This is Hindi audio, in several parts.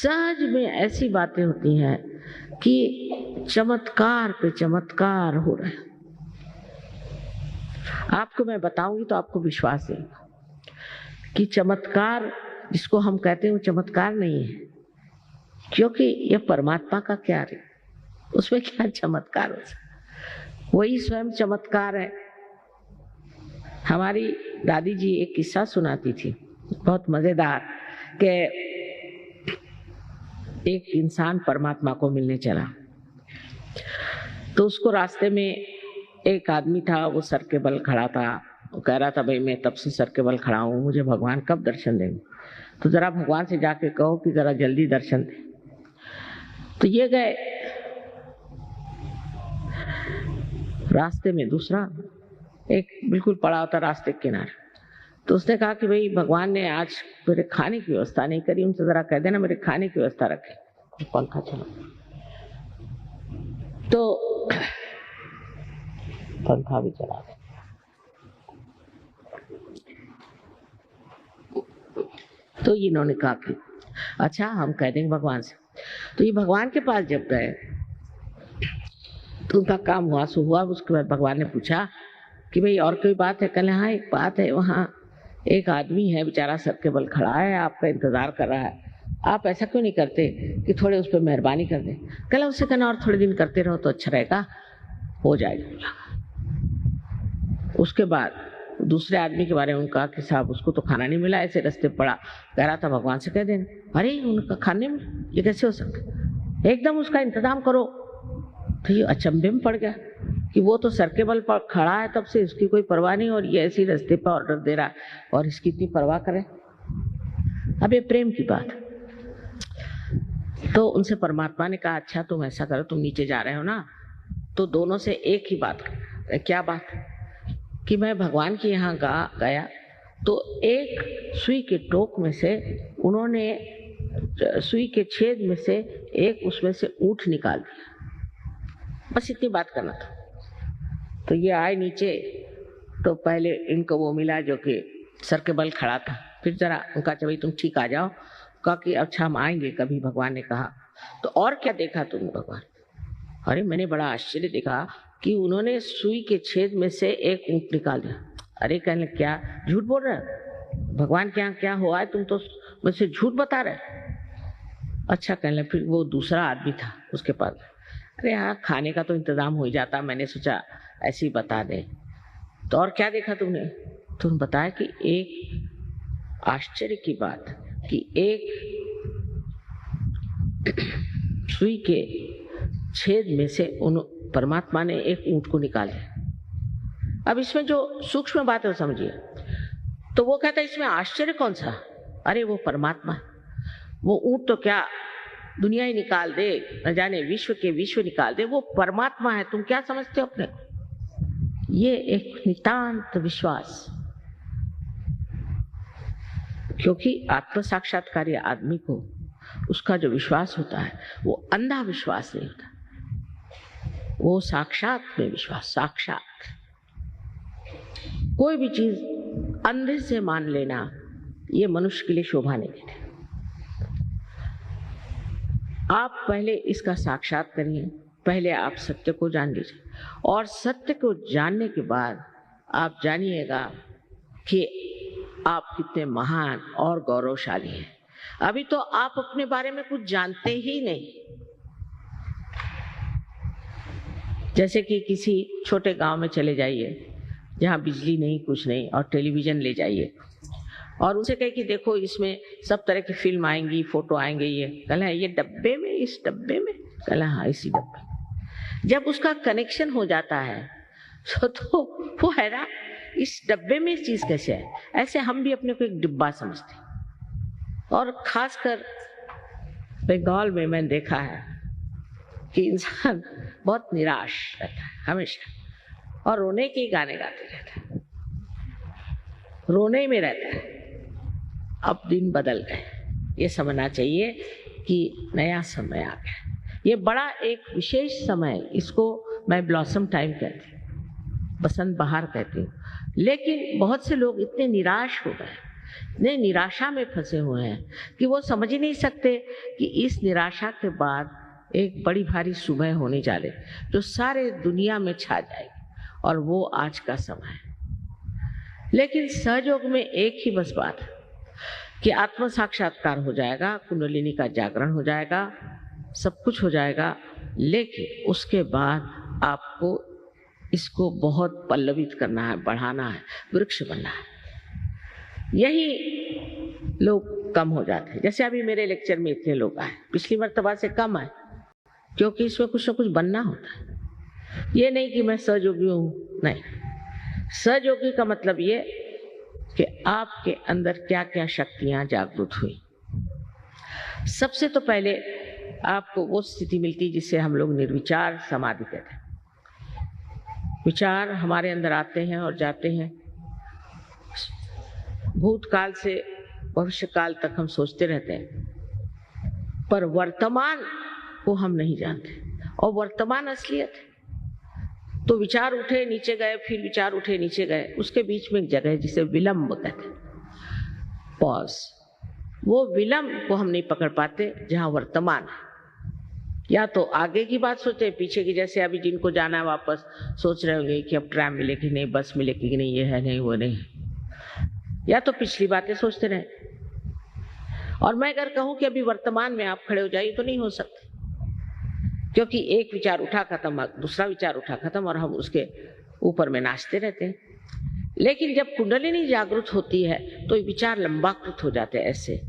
सहज में ऐसी बातें होती हैं कि चमत्कार पे चमत्कार हो रहे हैं। आपको मैं बताऊंगी तो आपको विश्वास है कि चमत्कार जिसको हम कहते हैं वो चमत्कार नहीं है, क्योंकि ये परमात्मा का क्या है, उसमें क्या चमत्कार हो सकता, वही स्वयं चमत्कार है। हमारी दादी जी एक किस्सा सुनाती थी, बहुत मजेदार, कि एक इंसान परमात्मा को मिलने चला तो उसको रास्ते में एक आदमी था, वो सर के बल खड़ा था। वो कह रहा था, भाई मैं तब से सर के बल खड़ा हूँ, मुझे भगवान कब दर्शन देंगे, तो जरा भगवान से जाके कहो कि जरा जल्दी दर्शन दे। तो ये गए, रास्ते में दूसरा एक बिल्कुल पड़ा होता रास्ते के किनारे, तो उसने कहा कि भाई भगवान ने आज मेरे खाने की व्यवस्था नहीं करी, उनसे जरा कह देना मेरे खाने की व्यवस्था रखे। पंखा चलो, तो पंखा भी चला गया। तो इन्होंने कहा कि अच्छा हम कह देंगे भगवान से। तो ये भगवान के पास जब गए तो उनका काम हुआ सो हुआ। उसके बाद भगवान ने पूछा कि भाई और कोई बात है? कल हाँ एक बात है, वहाँ एक आदमी है बेचारा सर के बल खड़ा है, आपका इंतजार कर रहा है, आप ऐसा क्यों नहीं करते कि थोड़े उस पर मेहरबानी कर दें? कल उससे कहना और थोड़े दिन करते रहो तो अच्छा रहेगा, हो जाएगा। उसके बाद दूसरे आदमी के बारे में उनका कि साहब उसको तो खाना नहीं मिला, ऐसे रास्ते पड़ा, कह रहा था भगवान से कह देना। अरे उनका खाने में ये कैसे हो सकता, एकदम उसका इंतजाम करो। तो ये अचंभे में पड़ गया कि वो तो सर के बल पर खड़ा है, तब से इसकी कोई परवाह नहीं, और ये ऐसी रास्ते पर ऑर्डर दे रहा है और इसकी इतनी परवाह करे। अब ये प्रेम की बात। तो उनसे परमात्मा ने कहा, अच्छा तुम ऐसा करो, तुम नीचे जा रहे हो ना, तो दोनों से एक ही बात करो। क्या बात? कि मैं भगवान के यहाँ गया तो एक सुई के टोक में से उन्होंने सुई के छेद में से एक उसमें से ऊँट निकाल दिया, बस इतनी बात करना था। तो ये आए नीचे, तो पहले इनको वो मिला जो कि सर के बल खड़ा था, फिर जरा उनका भाई तुम ठीक आ जाओ, कहा कि अच्छा हम आएंगे कभी। भगवान ने कहा तो और क्या देखा तुमने? भगवान, अरे मैंने बड़ा आश्चर्य देखा कि उन्होंने सुई के छेद में से एक ऊँट निकाल दिया। अरे कहने क्या झूठ बोल रहे हो, भगवान के यहाँ क्या हुआ है, तुम तो मुझसे झूठ बता रहे। अच्छा कहने फिर वो दूसरा आदमी था उसके पास, अरे हाँ खाने का तो इंतजाम हो ही जाता, मैंने सोचा ऐसे ही बता दे। तो और क्या देखा तुमने? तुमने बताया कि एक आश्चर्य की बात कि एक सुई के छेद में से उन परमात्मा ने एक ऊँट को निकाला। अब इसमें जो सूक्ष्म बात है वो समझिए। तो वो कहता है इसमें आश्चर्य कौन सा? अरे वो परमात्मा, वो ऊँट तो क्या दुनिया ही निकाल दे, न जाने विश्व के विश्व निकाल दे, वो परमात्मा है, तुम क्या समझते हो अपने को? ये एक नितांत विश्वास, क्योंकि आत्म साक्षात्कारी आदमी को उसका जो विश्वास होता है वो अंधा विश्वास नहीं होता, वो साक्षात में विश्वास। साक्षात कोई भी चीज अंधे से मान लेना ये मनुष्य के लिए शोभा नहीं देती। आप पहले इसका साक्षात करिए, पहले आप सत्य को जान लीजिए, और सत्य को जानने के बाद आप जानिएगा कि आप कितने महान और गौरवशाली हैं। अभी तो आप अपने बारे में कुछ जानते ही नहीं। जैसे कि किसी छोटे गांव में चले जाइए जहाँ बिजली नहीं कुछ नहीं, और टेलीविजन ले जाइए और उनसे कहे कि देखो इसमें सब तरह की फिल्म आएंगी, फोटो आएंगे, ये कहला ये डब्बे में, इस डब्बे में, कहला हाँ इसी डब्बे। जब उसका कनेक्शन हो जाता है तो वो हैरान, इस डब्बे में इस चीज कैसे है? ऐसे हम भी अपने को एक डिब्बा समझते। और खासकर बंगाल में मैंने देखा है कि इंसान बहुत निराश रहता है हमेशा, और रोने के गाने गाते रहता है, रोने में रहता है। अब दिन बदल गए, ये समझना चाहिए कि नया समय आ गया। ये बड़ा एक विशेष समय, इसको मैं ब्लॉसम टाइम कहती हूँ, बसंत बहार कहती हूँ। लेकिन बहुत से लोग इतने निराश हो गए नहीं, निराशा में फंसे हुए हैं कि वो समझ ही नहीं सकते कि इस निराशा के बाद एक बड़ी भारी सुबह होने जा रही जो सारे दुनिया में छा जाएगी, और वो आज का समय है। लेकिन सहयोग में एक ही बस बात है कि आत्म साक्षात्कार हो जाएगा, कुंडलिनी का जागरण हो जाएगा, सब कुछ हो जाएगा, लेकिन उसके बाद आपको इसको बहुत पल्लवित करना है, बढ़ाना है, वृक्ष बनना है। यही लोग कम हो जाते हैं। जैसे अभी मेरे लेक्चर में इतने लोग आए, पिछली मर्तबा से कम आए, क्योंकि इसमें कुछ ना कुछ बनना होता है। ये नहीं कि मैं सहयोगी हूँ, नहीं। सहयोगी का मतलब ये कि आपके अंदर क्या क्या शक्तियां जागृत हुई। सबसे तो पहले आपको वो स्थिति मिलती जिसे हम लोग निर्विचार समाधि कहते हैं। विचार हमारे अंदर आते हैं और जाते हैं, भूतकाल से भविष्य काल तक हम सोचते रहते हैं, पर वर्तमान को हम नहीं जानते, और वर्तमान असलियत है। तो विचार उठे नीचे गए, फिर विचार उठे नीचे गए, उसके बीच में एक जगह है जिसे विलंब कहते हैं, पॉज। वो विलंब को हम नहीं पकड़ पाते जहां वर्तमान है। या तो आगे की बात सोचे, पीछे की, जैसे अभी जिनको जाना है वापस सोच रहे होंगे कि अब ट्रैम मिलेगी नहीं, बस मिलेगी कि नहीं, ये है नहीं, वो नहीं। या तो पिछली बातें सोचते रहे। और मैं अगर कहूं कि अभी वर्तमान में आप खड़े हो जाइए, तो नहीं हो सकते, क्योंकि एक विचार उठा खत्म, दूसरा विचार उठा खत्म, और हम उसके ऊपर में नाचते रहते हैं। लेकिन जब कुंडलिनी जागृत होती है तो विचार लंबाकृत हो जाते हैं, ऐसे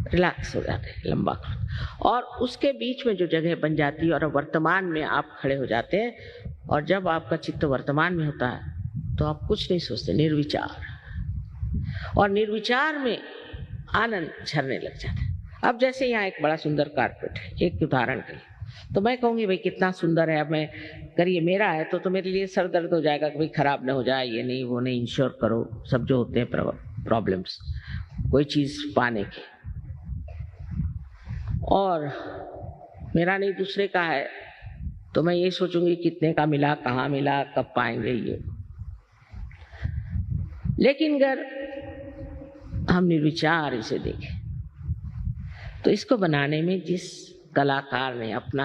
रिलैक्स हो जाते हैं, लंबाकृत, और उसके बीच में जो जगह बन जाती है और वर्तमान में आप खड़े हो जाते हैं। और जब आपका चित्त वर्तमान में होता है तो आप कुछ नहीं सोचते, निर्विचार, और निर्विचार में आनंद झरने लग जाता है। अब जैसे यहाँ एक बड़ा सुंदर कारपेट है, एक उदाहरण के लिए, तो मैं कहूँगी भाई कितना सुंदर है, अब मैं करिए, मेरा है तो मेरे लिए सर दर्द हो जाएगा कि भाई खराब ना हो जाए, ये नहीं वो नहीं, इंश्योर करो, सब जो होते हैं प्रॉब्लम्स कोई चीज पाने की, और मेरा नहीं दूसरे का है, तो मैं ये सोचूंगी कितने का मिला, कहाँ मिला, कब पाएंगे ये। लेकिन अगर हम निर्विचार इसे देखें तो इसको बनाने में जिस कलाकार ने अपना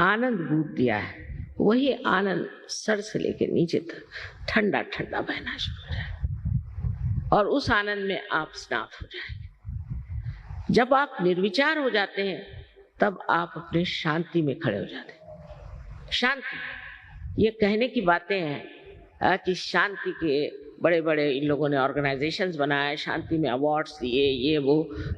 आनंद बूट दिया है, वही आनंद सर से लेकर नीचे तक ठंडा ठंडा बहना शुरू हो जाए, और उस आनंद में आप स्नात हो जाएंगे। जब आप निर्विचार हो जाते हैं तब आप अपने शांति में खड़े हो जाते हैं। शांति, ये कहने की बातें हैं कि शांति के बड़े बड़े इन लोगों ने ऑर्गेनाइजेशंस बनाए, शांति में अवार्ड्स दिए, ये वो।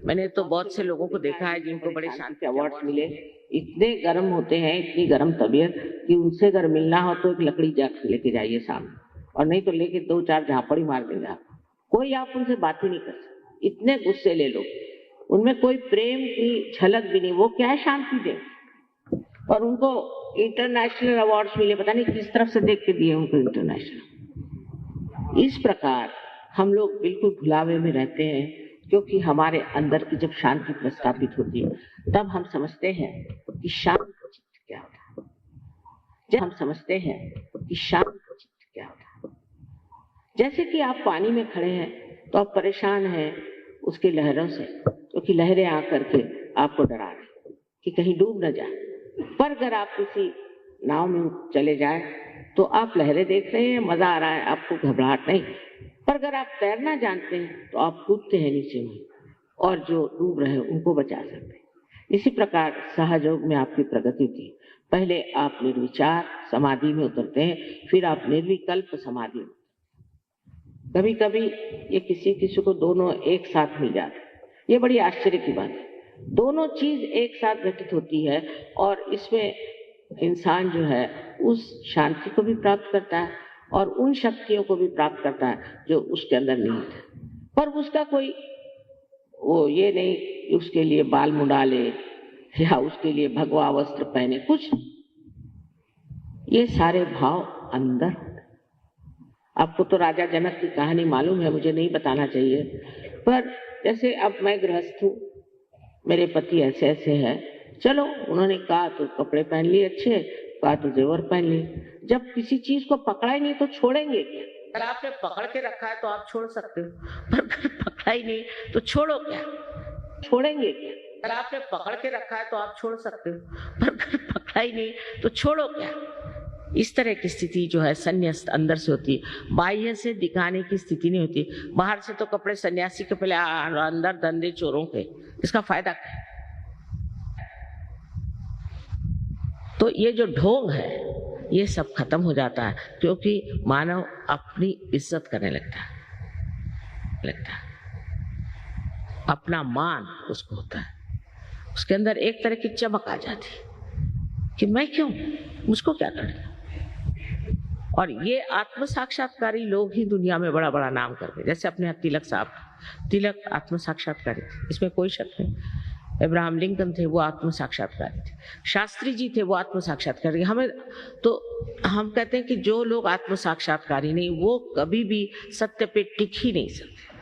मैंने तो बहुत से लोगों को देखा है जिनको बड़े शांति अवार्ड्स मिले, इतने गर्म होते हैं, इतनी गर्म तबीयत कि उनसे अगर मिलना हो तो एक लकड़ी जाके लेके जाइए सामने, और नहीं तो लेके 2-4 झापड़ ही मार देंगे आप। कोई आप उनसे बात ही नहीं कर सकते, इतने गुस्से ले लो, उनमें कोई प्रेम की झलक भी नहीं। वो क्या है, शांति दे, और उनको इंटरनेशनल अवार्ड्स मिले, पता नहीं किस तरफ से देख के दिए उनको इंटरनेशनल। इस प्रकार हम लोग बिल्कुल भुलावे में रहते हैं, क्योंकि हमारे अंदर की जब शांति प्रस्थापित होती है तब हम समझते हैं कि शांत चित्त क्या होता है। जब हम समझते हैं कि शांत चित्त क्या होता है, जैसे कि आप पानी में खड़े हैं तो आप परेशान हैं उसकी लहरों से, क्योंकि लहरें आकर के आपको डरा रही कि कहीं डूब न जाए। पर अगर आप किसी नाव में चले जाए तो आप लहरें देख रहे हैं, मजा आ रहा है, आपको घबराहट नहीं। पर अगर आप तैरना जानते हैं तो आप कूदते हैं नीचे में, और जो डूब रहे हैं उनको बचा सकते हैं। इसी प्रकार सहयोग में आपकी प्रगति होती है। पहले आप निर्विचार समाधि में उतरते हैं, फिर आप निर्विकल्प समाधि में। कभी कभी ये किसी को दोनों एक साथ मिल जाते हैं, ये बड़ी आश्चर्य की बात है। दोनों चीज एक साथ घटित होती है, और इसमें इंसान जो है उस शांति को भी प्राप्त करता है और उन शक्तियों को भी प्राप्त करता है जो उसके अंदर नहीं है। पर उसका कोई वो ये नहीं कि उसके लिए बाल मुंडा ले या उसके लिए भगवा वस्त्र पहने, कुछ ये सारे भाव अंदर होते। आपको तो राजा जनक की कहानी मालूम है, मुझे नहीं बताना चाहिए, पर जैसे अब मैं गृहस्थ हूँ, मेरे पति ऐसे ऐसे हैं, चलो उन्होंने कहा तो कपड़े पहन लिए अच्छे, कहा तो जेवर पहन लिए। जब किसी चीज को पकड़ा ही नहीं तो छोड़ेंगे क्या? अगर आपने पकड़ के रखा है तो आप छोड़ सकते हो, पर अगर पकड़ा ही नहीं तो छोड़ो क्या, छोड़ेंगे क्या? अगर आपने पकड़ के रखा है तो आप छोड़ सकते हो, पर अगर पकड़ा ही नहीं तो छोड़ो क्या? इस तरह की स्थिति जो है संन्यास अंदर से होती है, बाह्य से दिखाने की स्थिति नहीं होती। बाहर से तो कपड़े सन्यासी के पहले अंदर धंधे चोरों के, इसका फायदा क्या है? तो ये जो ढोंग है ये सब खत्म हो जाता है, क्योंकि मानव अपनी इज्जत करने लगता है। अपना मान उसको होता है, उसके अंदर एक तरह की चमक आ जाती कि मैं क्यों, मुझको क्या करना। और ये आत्म साक्षात्कारी लोग ही दुनिया में बड़ा बड़ा नाम करते, जैसे अपने तिलक साहब, तिलक आत्म साक्षात्कारी थे, इसमें कोई शक नहीं। अब्राहम लिंकन थे, वो आत्म साक्षात्कारी थे। शास्त्री जी थे, वो आत्म साक्षात्कारी। हमें तो हम कहते हैं कि जो लोग आत्म साक्षात्कारी नहीं, वो कभी भी सत्य पे टिक ही नहीं सकते।